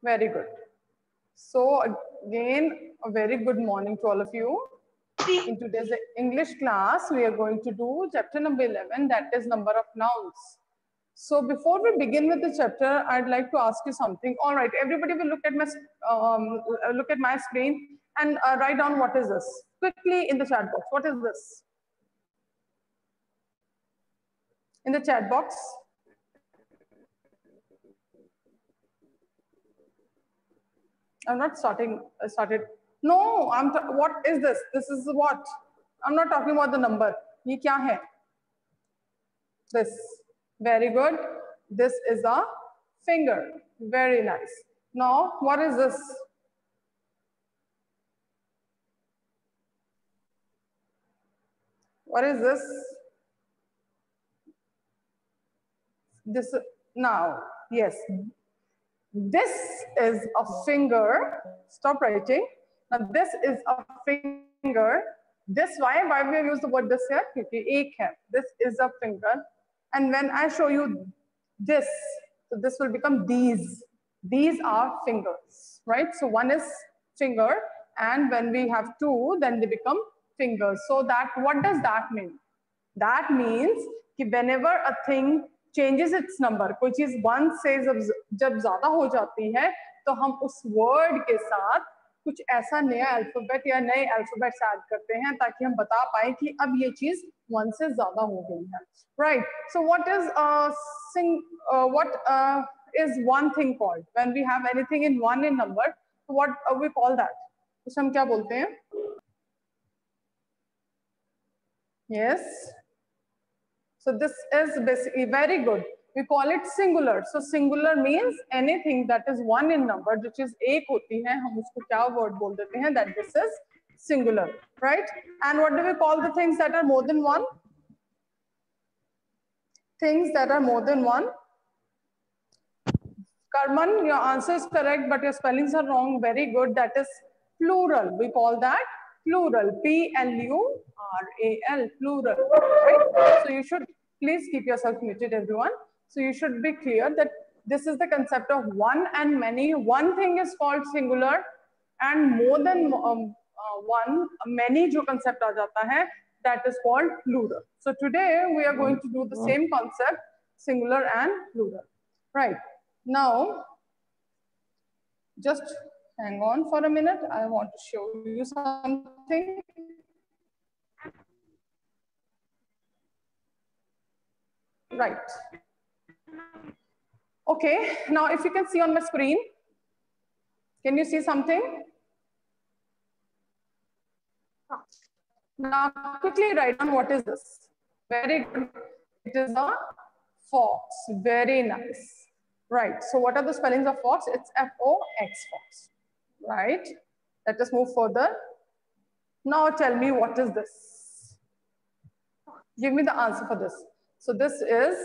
Very good. So again, a very good morning to all of you. In today's English class, we are going to do chapter number 11, that is number of nouns. So before we begin with the chapter, I'd like to ask you something. All right, everybody will look at my screen and write down what is this quickly in the chat box. What is this? In the chat box. I'm not started. No, what is this? This is what? I'm not talking about the number. ये क्या है? This. Very good. This is a finger. Very nice. Now, what is this? What is this? This now, yes. This is a finger. Stop writing. Now this is a finger. This why we use the word this here? Because एक है. This is a finger. And when I show you this, so this will become these. These are fingers, right? So one is finger, and when we have two, then they become fingers. So that what does that mean? That means कि whenever a thing changes its number, कोई चीज 1 से जब ज्यादा हो जाती है तो हम उस वर्ड के साथ कुछ ऐसा नया अल्फाबेट या नए अल्फाबेट्स ऐड करते हैं ताकि हम बता पाए कि अब ये चीज 1 से ज्यादा हो गई है, right? So what is one thing called when we have anything in one in number? What we call that? उसे हम क्या बोलते हैं? Yes. So this is basically very good. We call it singular. So singular means anything that is one in number, which is एक होती है, हम उसको क्या word बोल देते हैं? That this is singular, right? And what do we call the things that are more than one? Things that are more than one. Karman, your answer is correct, but your spellings are wrong. Very good. That is plural. We call that plural. P-L-U-R-A-L. Plural. Right? So you should please keep yourself muted, everyone. So you should be clear that this is the concept of one and many. One thing is called singular, and more than one, many जो concept आ जाता है, that is called plural. So today we are going to do the same concept, singular and plural. Right. Now, just hang on for a minute. I want to show you something. Right. Okay, now if you can see on my screen, can you see something? Now quickly write down what is this. Very good. It is a fox. Very nice. Right. So what are the spellings of fox? It's F-O-X, fox. Right. Let us move further. Now tell me what is this? Give me the answer for this. So this is,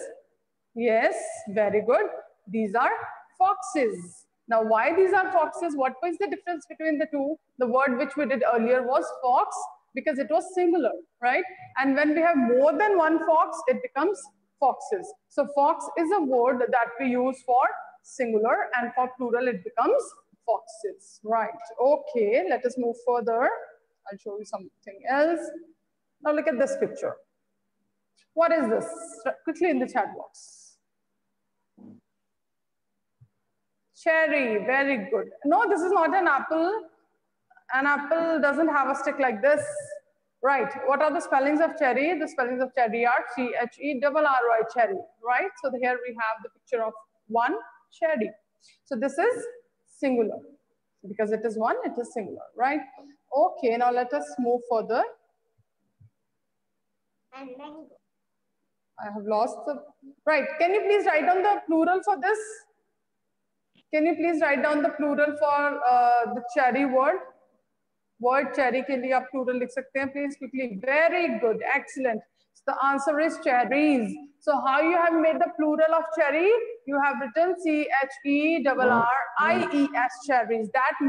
yes, very good. These are foxes. Now why these are foxes? What was the difference between the two? The word which we did earlier was fox because it was singular, right? And when we have more than one fox, it becomes foxes. So fox is a word that we use for singular, and for plural it becomes foxes, right? Okay, let us move further. I'll show you something else. Now look at this picture. What is this? Quickly in the chat box. Cherry, very good. No, this is not an apple. An apple doesn't have a stick like this. Right, what are the spellings of cherry? The spellings of cherry are C-H-E-R-R-Y, cherry, right? So here we have the picture of one cherry. So this is singular. Because it is one, it is singular, right? Okay, now let us move further. And mango. I have lost the, right. Can you please write down the plural for this? Can you please write down the plural for the cherry word? Word cherry के लिए आप plural लिख सकते हैं, please quickly. Very good, excellent. So the answer is cherries. So how you have made the plural of cherry? You have written C-H-E-R-R-I-E-S, cherries. That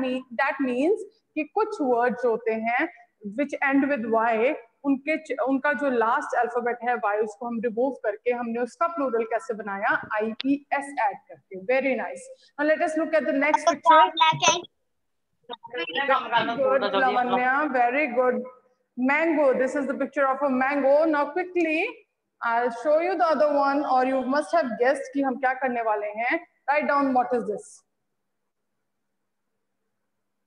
means कि कुछ words होते हैं which end with Y, उनका जो last alphabet है Y, उसको हम remove करके हमने उसका प्लूरल कैसे बनाया, IES ऐड करके. Very nice. Now let us look at the next picture. Good, Lavanya, very good. Mango, this is the picture of a mango. Now quickly I'll show you the other one, or you must have guessed कि हम क्या करने वाले हैं. Write down what is this.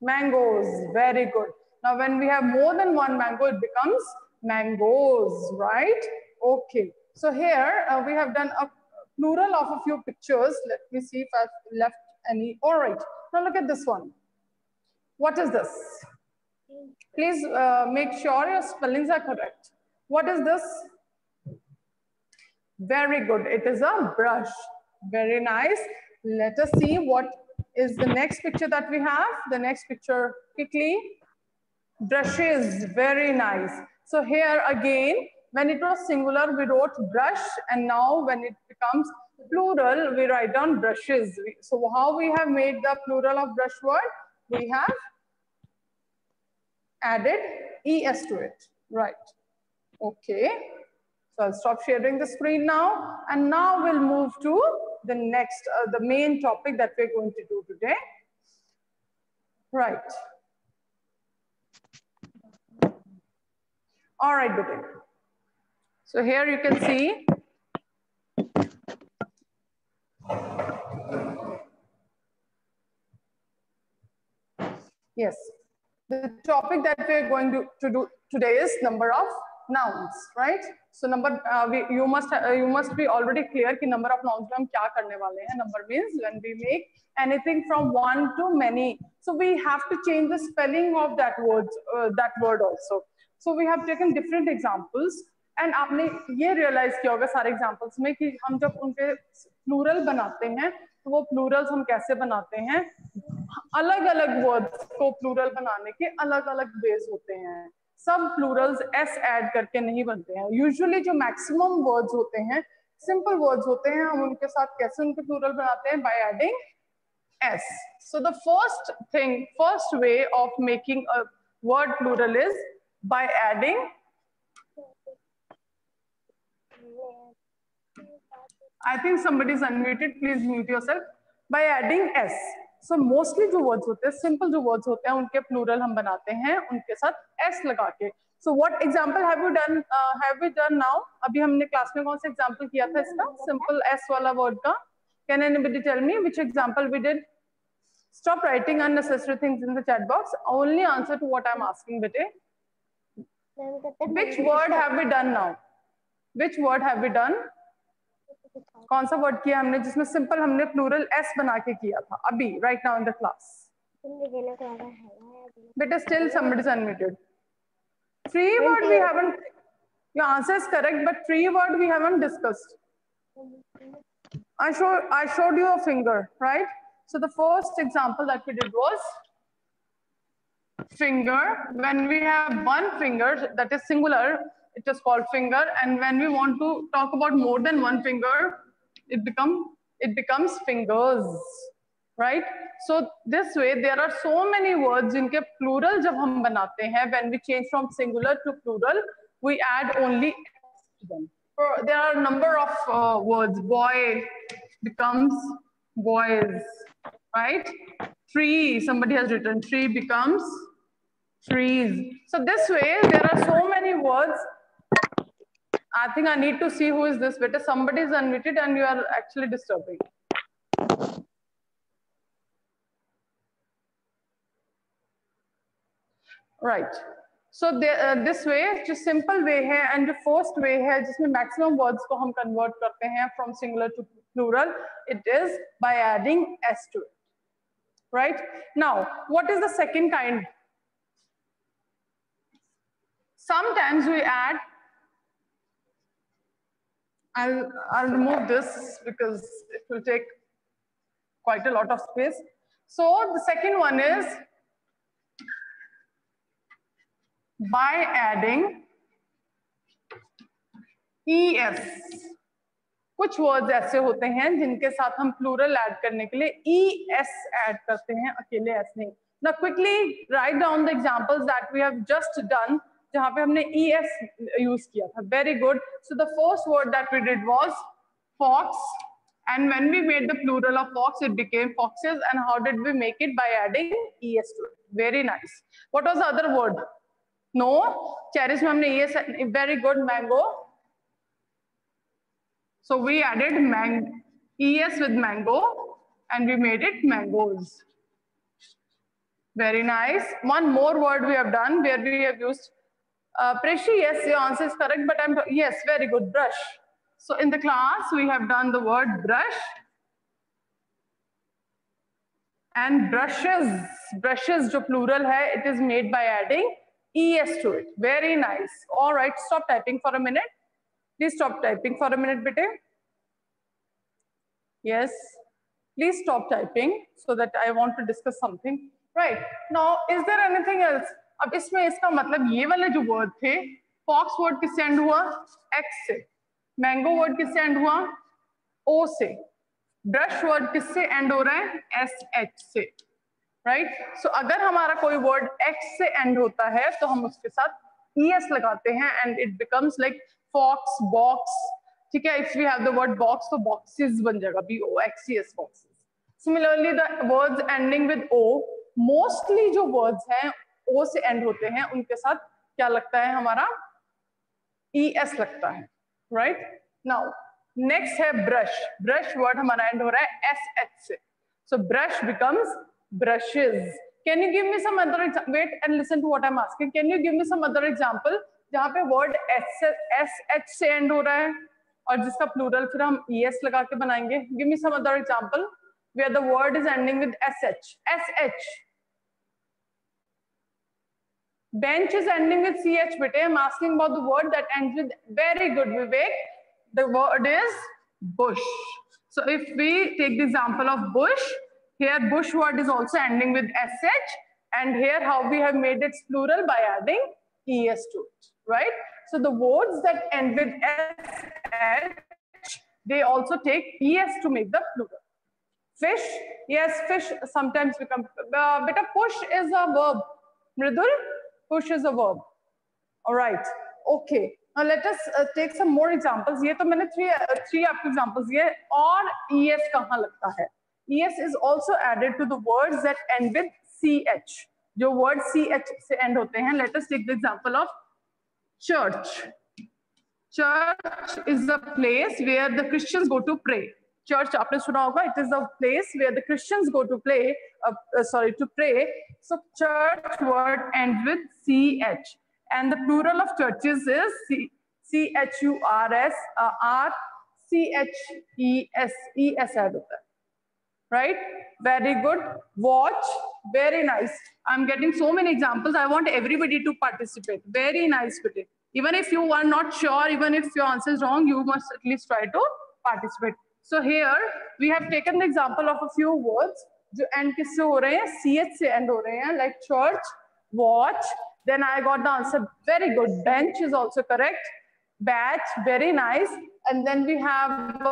Mangoes, very good. Now when we have more than one mango, it becomes mangoes, right? Okay, so here we have done a plural of a few pictures. Let me see if I've left any. All right, now look at this one. What is this? Please make sure your spellings are correct. What is this? Very good, it is a brush. Very nice. Let us see what is the next picture that we have. The next picture quickly. Brushes, very nice. So here again, when it was singular, we wrote brush, and now when it becomes plural, we write down brushes. So how we have made the plural of brush word? We have added ES to it, right? Okay, so I'll stop sharing the screen now, and now we'll move to the next, the main topic that we're going to do today, right? All right, Bitik. So here you can see yes, the topic that we're going to do today is number of nouns, right? So number you must be already clear कि number of nouns में हम क्या करने वाले हैं. Number means when we make anything from one to many, so we have to change the spelling of that word also. So we have taken different examples, and आपने ये realize किया होगा सारे examples में कि हम जब उनके plural बनाते हैं तो वो plurals हम कैसे बनाते हैं. अलग अलग वर्ड्स को प्लूरल बनाने के अलग अलग वेज होते हैं. सब प्लूरल्स एस ऐड करके नहीं बनते हैं. यूजुअली जो मैक्सिमम वर्ड्स होते हैं सिंपल वर्ड्स होते हैं, हम उनके साथ कैसे उनके प्लूरल बनाते हैं, by adding S. So the first way of making a word plural is by adding I think somebody is unmuted, please mute yourself. By adding s. So mostly जो words होते हैं, simple जो words होते हैं, उनके plural हम बनाते हैं उनके साथ s लगा के. So what example have we done now? अभी हमने क्लास में कौन सा example किया था इसका simple s वाला word का? Can anybody tell me which example we did? Stop writing unnecessary things in the chat box. Only answer to what I'm asking, bete. Which word have we done now? Which word have we done? कौन सा word किया हमने जिसमें simple हमने plural S बना के किया था अभी right now in the class? बेटा still somebody is unmuted. Three word we haven't, your answer is correct, but three word we haven't discussed. I showed you a finger, right? So the first example that we did was finger. When we have one finger that is singular, it is called finger, and when we want to talk about more than one finger, it becomes fingers, right? So this way there are so many words जिनके plural जब हम बनाते हैं, when we change from singular to plural, we add only to them. There are a number of words. Boy becomes boys, right? Tree, somebody has written tree becomes trees. So this way there are so many words. I think I need to see who is this. Better somebody is unmuted and you are actually disturbing. Right. So this way, जो simple way है and the first way है जिसमें maximum words को हम convert करते हैं from singular to plural, it is by adding s to it. Right. Now, what is the second kind? Sometimes we add. I'll remove this because it will take quite a lot of space. So the second one is by adding es. कुछ words ऐसे होते हैं जिनके साथ हम plural add करने के लिए es add करते हैं, अकेले s नहीं. Now quickly write down the examples that we have just done. जहाँ पे हमने es यूज किया था. Very good. So the first word that we did was fox, and when we made the plural of fox, it became foxes. And how did we make it? By adding es to it. Very nice. What was the other word? No, cherries में हमने es. Very good. Mango. So we added es with mango, and we made it mangoes. Very nice. One more word we have done where we have used Preshi. Yes, your answer is correct, but yes, very good. Brush. So in the class we have done the word brush and brushes. Brushes जो plural है, it is made by adding es to it. Very nice. All right, stop typing for a minute. Please stop typing for a minute, bete. Yes, please stop typing so that I want to discuss something. Right now, is there anything else? अब इसमें इसका मतलब ये वाले जो word थे, fox word किससे and हुआ? एक्स से. मैंगो वर्ड किससे एंड हुआ? ओ से. ब्रश वर्ड किससे एंड हो रहा है? एस एच से. राइट. सो अगर हमारा कोई वर्ड एक्स से एंड होता है तो हम उसके साथ ईएस लगाते हैं and it becomes like fox, box. ठीक है. If we have the word box तो बॉक्सेस बन जाएगा, BOXES, boxes. Similarly the words ending with O, mostly जो वर्ड्स हैं ओ से एंड होते हैं उनके साथ क्या लगता है हमारा? ES लगता है. राइट. नाउ नेक्स्ट है ब्रश. ब्रश वर्ड हमारा एंड हो रहा है SH से. So brush becomes brushes. Can you give me some other example? Wait and listen to what I'm asking. Can you give me some other example जहाँ पे word SH से end हो रहा है और जिसका प्लूरल फिर हम ES लगा के बनाएंगे? Give me some other example where the word is ending with SH. SH. Bench is ending with CH, bete. I'm asking about the word that ends with, very good, Vivek. The word is bush. So if we take the example of bush, here bush word is also ending with SH, and here how we have made its plural by adding ES to it, right? So the words that end with SH, they also take ES to make the plural. Fish, yes, fish sometimes become, beta push is a verb. Mridul, push is a verb. All right, okay. Now let us take some more examples. ये तो मैंने three आपके examples दिए. और ES कहाँ लगता है? ES is also added to the words that end with CH. जो word CH से end होते हैं. Let us take the example of church. Church is the place where the Christians go to pray. Church आपने सुना होगा. It is the place where the Christians go to play. To pray. So church word ends with CH, and the plural of churches is CHURS, RCHES add होता है. Right? Very good. Watch. Very nice. I'm getting so many examples. I want everybody to participate. Very nice. Even if you are not sure, even if your answer is wrong, you must at least try to participate. So here we have taken the example of a few words जो end किससे हो रहे हैं? CH से end हो रहे हैं, like church, watch. Then I got the answer. Very good. Bench is also correct. Batch, very nice. And then we have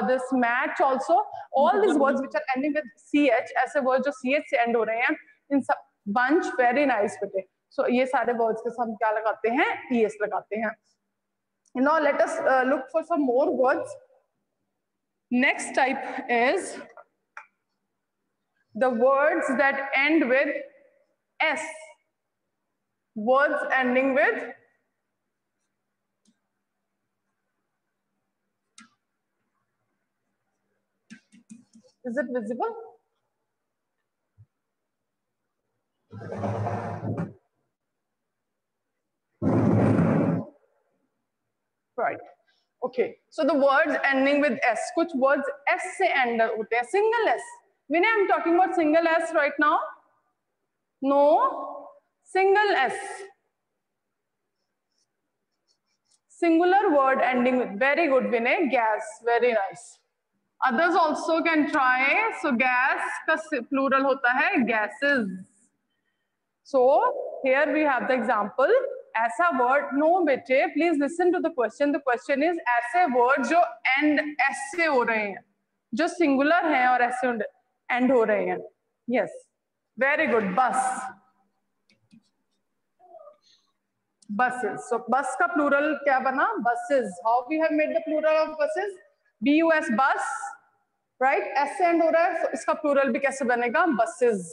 this match also. All these words which are ending with CH, ऐसे words जो CH से end हो रहे हैं, in bunch, very nice बेटे. So ये सारे words के साथ क्या लगाते हैं? ES लगाते हैं. Now let us look for some more words. Next type is the words that end with S. Words ending with is it visible? Right. Okay. So the words ending with S. कुछ words S से end होते हैं. Single S. Vinay, I'm talking about single S right now. No. Single S. Singular word ending with. Very good, Vinay. Gas. Very nice. Others also can try. So gas का plural होता है gases. So here we have the example. ऐसा word, no बेटे, please listen to the question. The question is ऐसे word जो end S से हो रहे हैं, जो singular हैं और S से end हो रहे हैं. Yes, very good. Bus. buses. So bus का plural क्या बना? Buses. How we have made the plural of buses? BUS bus, right? S से end हो रहा है, so इसका plural भी कैसे बनेगा? Buses.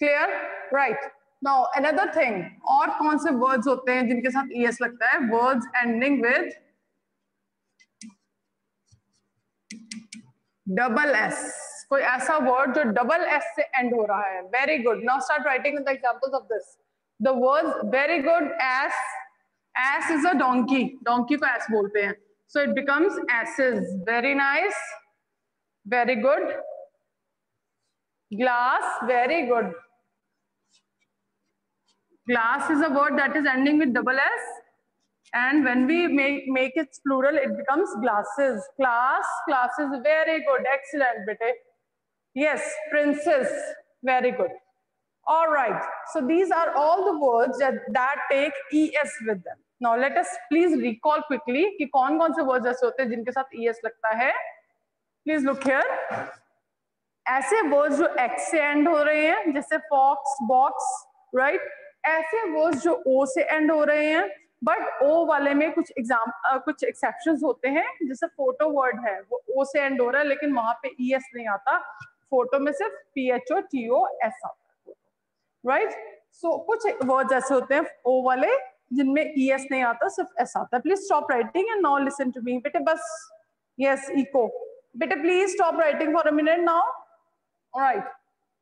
Clear? Right. Now another thing. और कौन से words होते हैं जिनके साथ es लगता है? Words ending with double s. कोई ऐसा word जो double s से end हो रहा है. Very good. Now start writing the examples of this. The words very good. Ass is a donkey. Donkey को ass बोलते हैं. So it becomes asses. Very nice. Very good. Glass. Very good. Glass is a word that is ending with double s, and when we make its plural, it becomes glasses. Classes. Very good. Excellent, bete. Yes. Princess. Very good. All right. So these are all the words that take es with them. Now let us please recall quickly कि कौन-कौन से words ऐसे होते हैं जिनके साथ es लगता है. Please look here. ऐसे words जो x से end हो रहे हैं, जैसे fox, box, right? ऐसे words जो o से end हो रहे हैं, but o वाले में कुछ exceptions होते हैं. जैसे photo word है, वो o से end हो रहा है, लेकिन वहां पे es नहीं आता. Photo में सिर्फ PHOTOS आता है. राइट. सो कुछ वर्ड्स ऐसे होते हैं ओ वाले जिनमें es नहीं आता, सिर्फ s आता है. Please stop writing and now listen to me. बेटे बस यस इको. बेटे please stop writing for a minute now. Alright.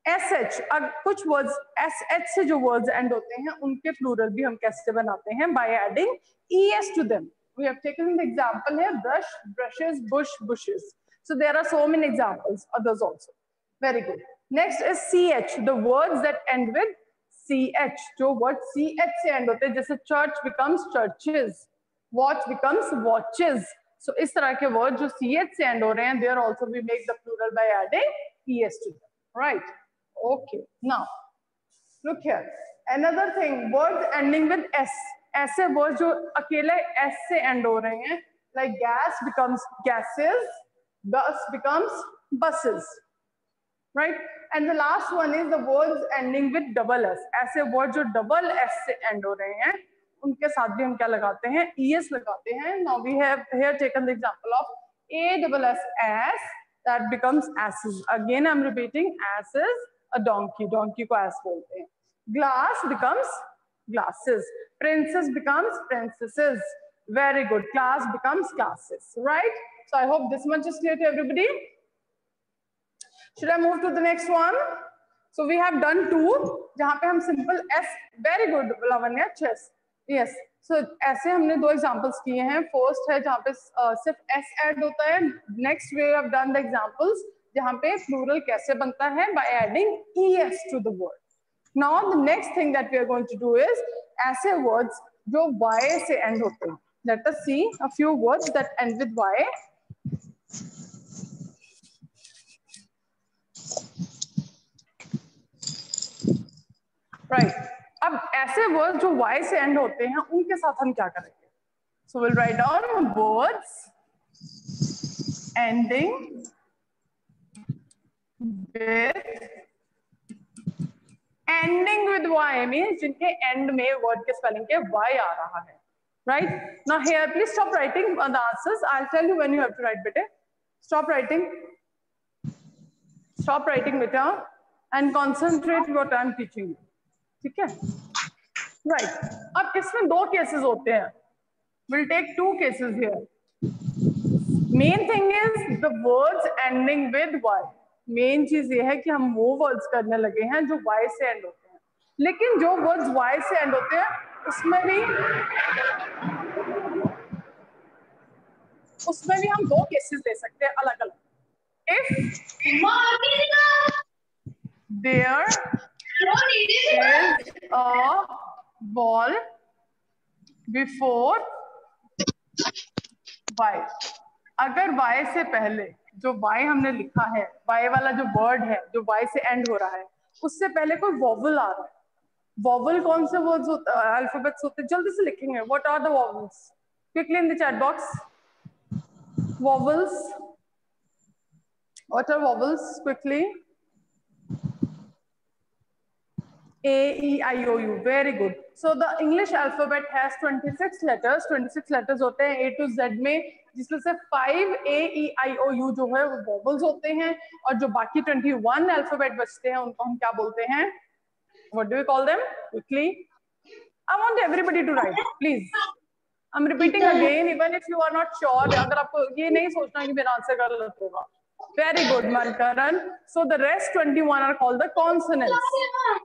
sh. अब कुछ वर्ड्स sh से जो वर्ड्स एंड होते हैं उनके प्लूरल भी हम कैसे बनाते हैं? By adding es to them. We have taken the example here: brush, brushes, bush, bushes. So there are so many examples, others also. Very good. Next is ch, the words that end with ch. जो word ch से end होते हैं, जैसे church becomes churches, watch becomes watches. So इस तरह के word जो ch से end हो रहे हैं, there also we make the plural by adding es to them. Right? Okay. Now look here. Another thing, words ending with s. ऐसे words जो अकेले s से end हो रहे हैं, like gas becomes gases, bus becomes buses. Right? And the last one is the words ending with double s. ऐसे words जो double s से end हो रहे हैं, उनके साथ भी हम क्या लगाते हैं? es लगाते हैं. Now we have here taken the example of a double s ass, that becomes asses. Again I'm repeating, asses, a donkey. Donkey को ass बोलते हैं. Glass becomes glasses. Princess becomes princesses. Very good. Class becomes classes. Right? So I hope this much is clear to everybody. Should I move to the next one? So we have done two, जहाँ पे हम simple s. Very good, Lavanya. Chess. Yes. So ऐसे हमने दो examples किए हैं. First है जहाँ पे सिर्फ s add होता है. Next we have done the examples जहाँ पे plural कैसे बनता है by adding es to the word. Now the next thing that we are going to do is ऐसे words जो y से end होते हैं. Let us see a few words that end with y. Right. अब ऐसे words जो y से and होते हैं उनके साथ हम क्या करेंगे? So will write down words ending with y means जिनके एंड में वर्ड के स्पेलिंग के y आ रहा है. Right. Now here please stop writing the answers. I will tell you when you have to write. बेटे स्टॉप राइटिंग बेटा and concentrate what I am teaching you. ठीक है. राइट. अब इसमें दो केसेस होते हैं. Will take two cases here. Main thing is the words ending with y. Main चीज ये है कि हम वो वर्ड्स करने लगे हैं जो y से एंड होते हैं. लेकिन जो वर्ड्स y से एंड होते हैं उसमें भी हम दो केसेस ले सकते हैं अलग अलग. If there is a ball before y. अगर y से पहले जो y हमने लिखा है, y वाला जो वर्ड है जो y से एंड हो रहा है, उससे पहले कोई वॉवल आ रहा है. वॉवल कौन से वर्ड्स होते हैं? अल्फाबेट्स होते हैं. जल्दी से लिखेंगे. What are the vowels? Quickly in the chat box. Vowels. What are vowels? Quickly. A-E-I-O-U, very good. So the English alphabet has 26 letters. 26 letters होते हैं A to Z में, जिसमें से 5 A-E-I-O-U जो है वो vowels होते हैं, और जो बाकी 21 alphabet बचते हैं उनको हम क्या बोलते हैं? What do we call them? Quickly. I want everybody to write, please. I'm repeating again, even if you are not sure. अगर आपको ये नहीं सोचना कि मेरा आंसर गलत होगा. Very good, Mankaran. So the rest 21 are called the consonants.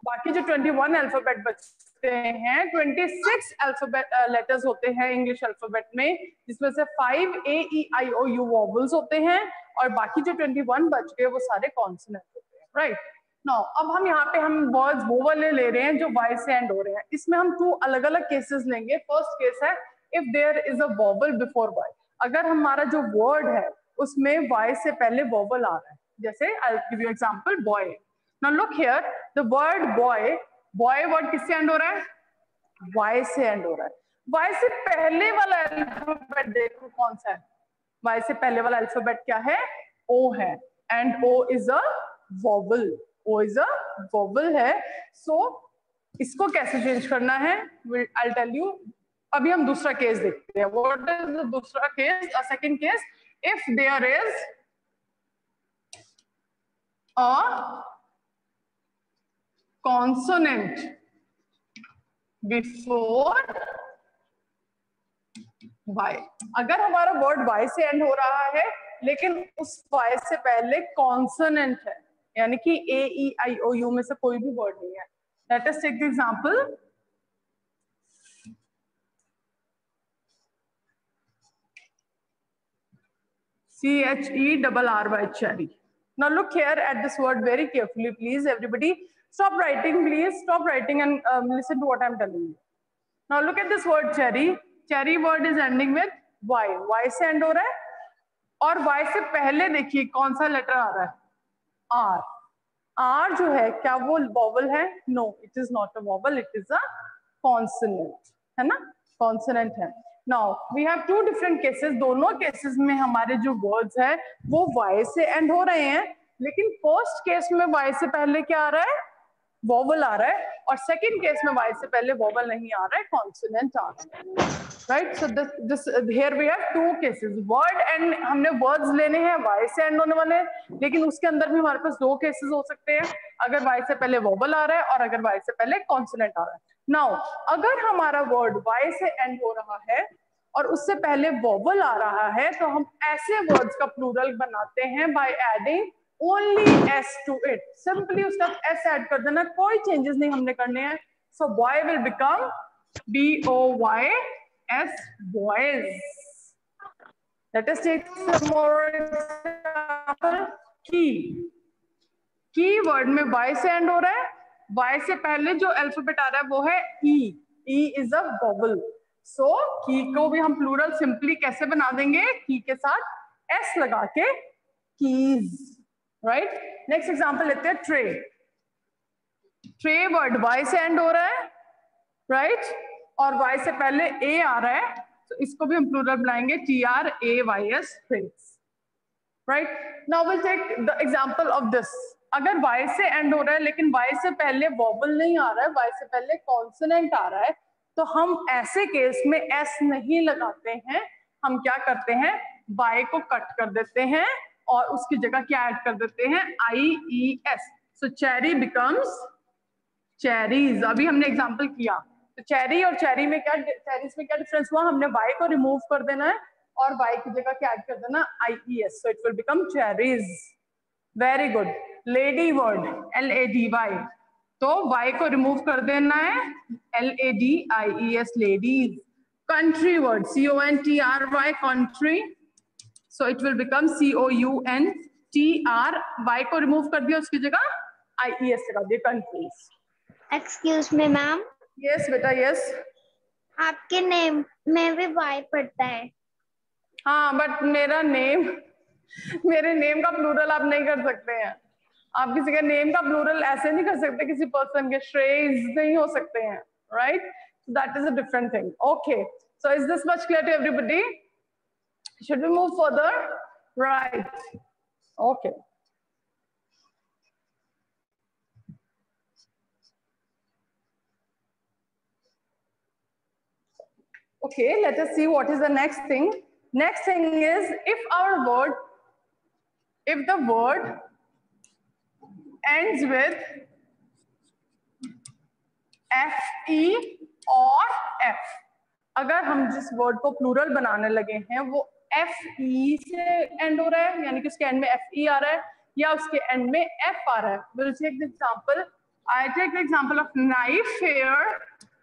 बाकी जो 21 अल्फाबेट बचते हैं, 26 अल्फाबेट लेटर्स होते हैं इंग्लिश अल्फाबेट में, जिसमें से 5 A-E-I-O-U वॉवल्स होते हैं, और बाकी जो 21 बच गए वो सारे कॉन्सोनेंट होते हैं, राइट? नाउ अब हम यहाँ पे हम वर्ड्स वो वाले ले रहे हैं जो वाई से एंड हो रहे हैं. इसमें हम 2 अलग अलग केसेस लेंगे. फर्स्ट केस है if there is a vowel before Y. अगर हमारा जो वर्ड है उसमें वाई से पहले वॉवल आ रहा है, जैसे I give you example boy. Now look here, the word boy, boy word किससे एंड हो रहा है? वाई से एंड हो रहा है. वाई से पहले वाला अल्फाबेट देखो कौन सा है? वाई से पहले वाला अल्फाबेट क्या है? ओ है, and O is a vowel. O is a vowel है. सो इसको कैसे चेंज करना है? I tell you. अभी हम दूसरा केस देखते हैं. व्हाट इज द दूसरा case? Second case, if there is a consonant before y. अगर हमारा वर्ड y से एंड हो रहा है लेकिन उस y से पहले कॉन्सोनेंट है, यानी कि A-E-I-O-U में से कोई भी वर्ड नहीं है. Let us take the example. CHERRY, cherry. Now look here at this word very carefully, please. Everybody, stop writing, please. Stop writing and listen to what I'm telling you. Now look at this word cherry. Cherry word is ending with Y. Y से end हो रहा है, और Y से पहले देखिए कौन सा लेटर आ रहा है? R. R जो है क्या वो वॉवल है? No, it is not a vowel. It is a consonant. है ना? Consonant है. Now we have two different cases. दोनों केसेस में हमारे जो वर्ड्स है वो Y से एंड हो रहे हैं, लेकिन फर्स्ट केस में Y से पहले क्या आ रहा है? वॉवल आ रहा है, और सेकंड केस में Y से पहले वॉवल नहीं आ रहा है, कॉन्सोनेंट आ रहा है. Right? So this here we have two cases. Word end हमने वर्ड्स लेने हैं Y से एंड होने वाले, लेकिन उसके अंदर भी हमारे पास दो केसेस हो सकते हैं, अगर Y से पहले वॉवल आ रहा है और अगर Y से पहले कॉन्सोनेंट आ रहा है. नाउ अगर हमारा वर्ड Y से एंड हो रहा है और उससे पहले वॉवल आ रहा है, तो हम ऐसे वर्ड्स का प्लूरल बनाते हैं by adding only S to it. Simply उसका S ऐड कर देना, कोई चेंजेस नहीं हमने करने हैं. So boy will become B-O-Y-S, boys. Let us take some more example. Key. की वर्ड में Y से एंड हो रहा है, Y से पहले जो अल्फाबेट आ रहा है वो है E. E is a vowel. So की को भी हम प्लूरल सिंपली कैसे बना देंगे? की के साथ S लगा के keys. राइट? नेक्स्ट एग्जांपल लेते हैं ट्रे. ट्रे वर्ड Y से एंड हो रहा है, राइट? और Y से पहले A आ रहा है, तो इसको भी हम प्लूरल बनाएंगे TRAYS, trays. Right? Now will take the example of this. अगर Y से एंड हो रहा है लेकिन Y से पहले वॉवल नहीं आ रहा है, Y से पहले कॉन्सोनेंट आ रहा है, तो हम ऐसे केस में S नहीं लगाते हैं. हम क्या करते हैं? Y को कट कर देते हैं और उसकी जगह क्या ऐड कर देते हैं? IES. सो चेरी बिकम्स चेरीज. अभी हमने एग्जांपल किया, तो चेरी और चेरी में क्या, चेरीज में क्या डिफरेंस हुआ? हमने Y को रिमूव कर देना है और Y की जगह क्या ऐड कर देना? IES. So it will become cherries. Very good. Lady word LADY, तो Y को रिमूव कर देना है, LADIES, ladies. Country word CONTRY, country, so it will become COUNTR. Y को रिमूव कर दिया, उसकी जगह IES लगा दिया, countries. Excuse me ma'am. Yes बेटा, यस. आपके नेम में भी Y पड़ता है. हाँ, बट मेरा नेम, मेरे नेम का प्लूरल आप नहीं कर सकते हैं. आप किसी के नेम का प्लूरल ऐसे नहीं कर सकते, किसी पर्सन के श्रेयस नहीं हो सकते हैं, right? That is a different thing. Okay, so is this much clear to everybody? Should we move further? Right. Okay. Okay, let us see what is the next thing. Next thing is if the word ends with FE or F, अगर हम जिस word को plural बनाने लगे हैं वो FE से end हो रहा है, यानी कि उसके एंड में FE आ रहा है या उसके एंड में F आ रहा है. We'll take the example. I take the example of knife here.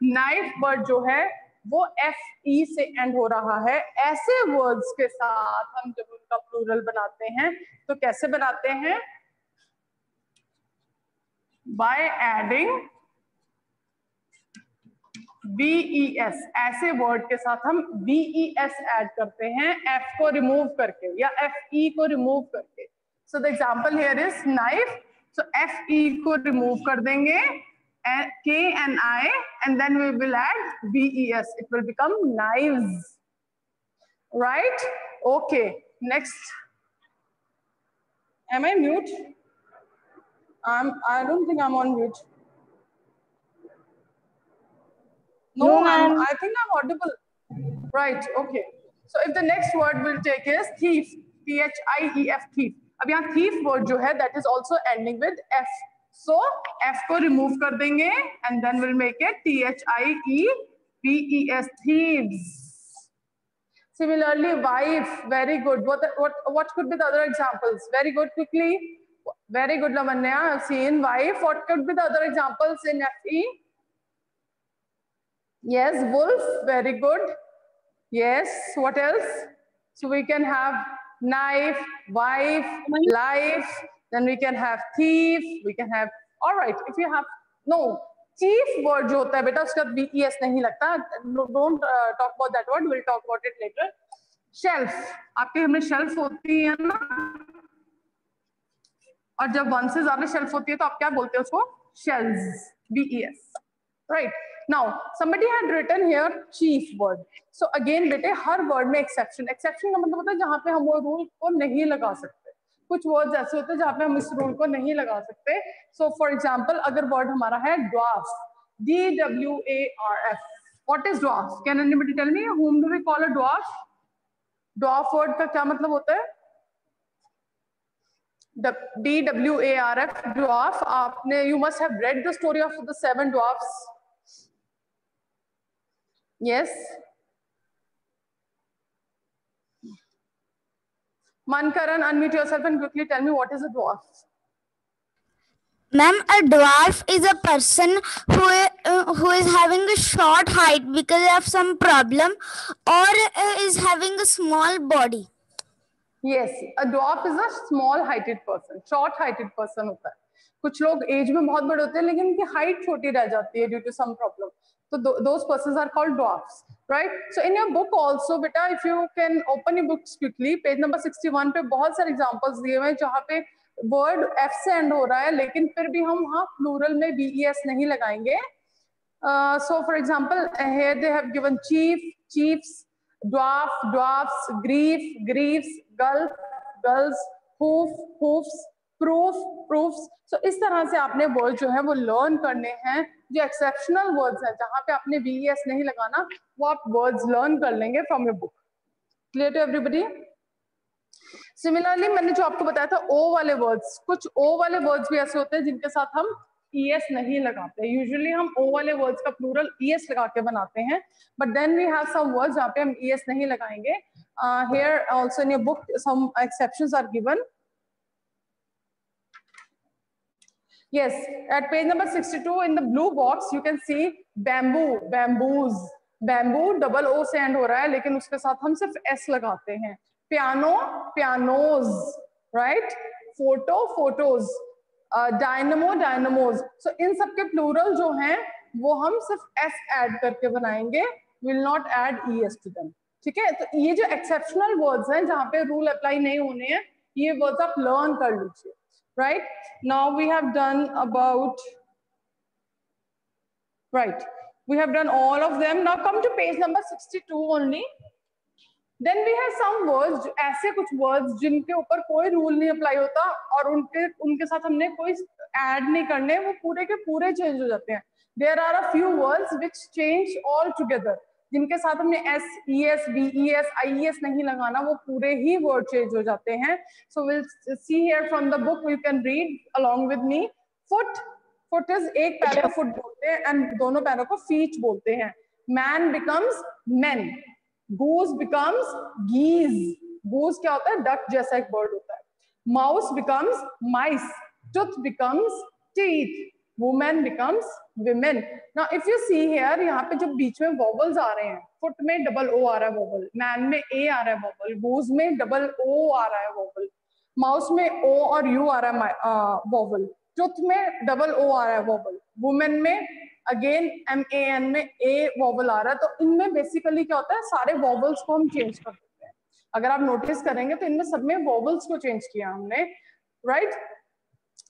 Knife word जो है वो FE से एंड हो रहा है. ऐसे वर्ड्स के साथ हम जब उनका प्लूरल बनाते हैं तो कैसे बनाते हैं? By adding VES. ऐसे वर्ड के साथ हम VES ऐड करते हैं F को रिमूव करके या FE को रिमूव करके. So the example here is knife. So FE को रिमूव कर देंगे K and I and then we will add VES. It will become knives. Right? Okay. Next. Am I mute? I don't think I'm on mute. No, I think I'm audible. Right, okay. So if the next word we'll take is thief, THIEF, thief. अब यहाँ thief word जो है that is also ending with F. So F को remove कर देंगे and then we'll make it THIEVES, thieves. Similarly, wife, very good. What could be the other examples? Very good, quickly. Very good, Lavanya. I've seen wife. What could be the other examples in FE? Yes, wolf, very good. Yes, what else? So we can have knife, wife, life, then we can have thief, we can have, all right, if you have, no, chief word जो होता है बेटा उसका VES नहीं लगता. Don't talk about that word, we'll talk about it later. Shelf, आपके घर में shelf होती है ना, और जब one से ज़्यादा shelf होती है तो आप क्या बोलते हैं उसको? Shelves, VES, right? Now somebody had written here chief word. So again बेटे हर word में exception का मतलब होता है जहाँ पे हम वो rule को नहीं लगा सकते. कुछ words ऐसे होते हैं जहाँ पे हम इस rule को नहीं लगा सकते. So for example अगर word हमारा है dwarf, DWARF. What is dwarf? Can anybody tell me whom do we call a dwarf? Dwarf word का क्या मतलब होता है? DWARF, dwarf. आपने you must have read the story of the 7 dwarfs. Yes. Mankaran, unmute yourself and quickly tell me what is a dwarf. Ma'am, a dwarf is a person who is having a short height because of some problem or is having a small body. Yes, a dwarf is a small heighted person, short heighted person होता है. कुछ लोग as में बहुत बड़े होते हैं लेकिन उनकी हाइट छोटी रह जाती है due to some problem. So those persons are called dwarfs, right? So in your book also, beta, if you can open your books quickly, page number 61 पे बहुत सारे examples दिए हुए हैं जहाँ पे word F से end हो रहा है लेकिन फिर भी हम वहाँ plural में VES नहीं लगाएंगे. So for example, here they have given chief, chiefs, dwarf, dwarfs, grief, griefs, gulf, gulls, hoof, hoofs, proof, proofs. So इस तरह से आपने वर्ड जो है वो लर्न करने हैं. जो एक्सेप्शनल वर्ड्स हैं जहाँ पे आपने VES नहीं लगाना वो आप वर्ड्स लर्न कर लेंगे from your book. Clear to everybody? Similarly मैंने जो आपको बताया था ओ वाले वर्ड्स, कुछ ओ वाले वर्ड्स भी ऐसे होते हैं जिनके साथ हम ES नहीं लगाते. यूजुअली हम ओ वाले वर्ड्स का प्लूरल ES लगा के बनाते हैं, but then we have some words जहाँ पे हम ES नहीं लगाएंगे. Here also in your book some exceptions are given. Yes, at page number 62 in the blue box you can see bamboo, bamboos. Bamboo double O से end हो रहा है लेकिन उसके साथ हम सिर्फ S लगाते हैं. Piano, pianos, right? Photo, photos. Dynamo, dynamos. So इन सब के plural जो हैं वो हम सिर्फ S add करके बनाएंगे. Will not add ES to them. ठीक है? तो ये जो exceptional words हैं जहाँ पे rule apply नहीं होने हैं ये words आप learn कर लीजिए. Right? Now we have done about, right, we have done all of them. Now come to page number 62 only. Then we have some words, ऐसे कुछ words जिनके ऊपर कोई rule नहीं apply होता और उनके साथ हमने कोई add नहीं करने, वो पूरे के पूरे change हो जाते हैं. There are a few words which change all together. जिनके साथ हमने S, E S, B E S, I S नहीं लगाना, वो पूरे ही वर्ड चेंज हो जाते हैं. So will see here from the book, you can read along with me. Foot, foot is एक पैर को फुट बोलते हैं एंड दोनों पैरों को फीट बोलते हैं. Man becomes men. Goose becomes geese. Goose क्या होता है? डक जैसा एक बर्ड होता है. Mouse becomes mice. Tooth becomes teeth. Woman becomes women. Now if you see here, यहाँ पे जो बीच में वॉवल्स आ रहे हैं, फुट में डबल ओ आ रहा है वॉवल, मैन में ए आ रहा है वॉवल, गूज में डबल ओ आ रहा है वॉवल, माउस में ओ और यू आ रहा है वॉवल, टूथ में डबल ओ आ रहा है वॉवल, वुमेन में अगेन एम ए एन में ए वॉवल आ रहा है. तो इनमें बेसिकली क्या होता है, सारे वॉवल्स को हम चेंज कर देते हैं. अगर आप नोटिस करेंगे तो इनमें सब में वॉवल्स को चेंज किया हमने, right.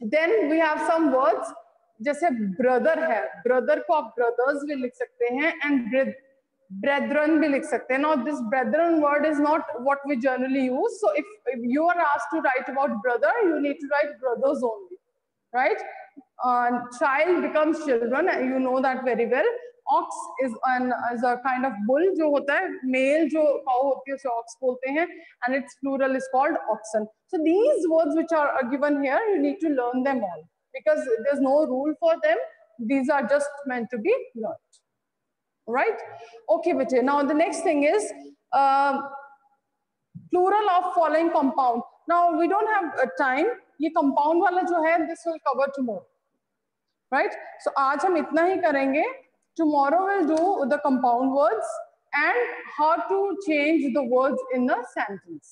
Then we have some words, जैसे ब्रदर है, ब्रदर को आप ब्रदर्स भी लिख सकते हैं एंड brethren भी लिख सकते हैं. Now this brethren word is not what we generally use, so if you are asked to write about brother, you need to write brothers only, right. Child becomes children, you know that very well. Ox is a kind of bull जो होता है, male जो cow होती है उसे ox बोलते हैं, and its plural is called oxen. So these words which are given here, you need to learn them all because there's no rule for them. These are just meant to be learned, right. Okay, bete. Now the next thing is plural of following compound. Now we don't have time. ये compound वाला जो है, this will cover tomorrow, right. So आज हम इतना ही करेंगे. Tomorrow we'll do the compound words and how to change the words in a sentence.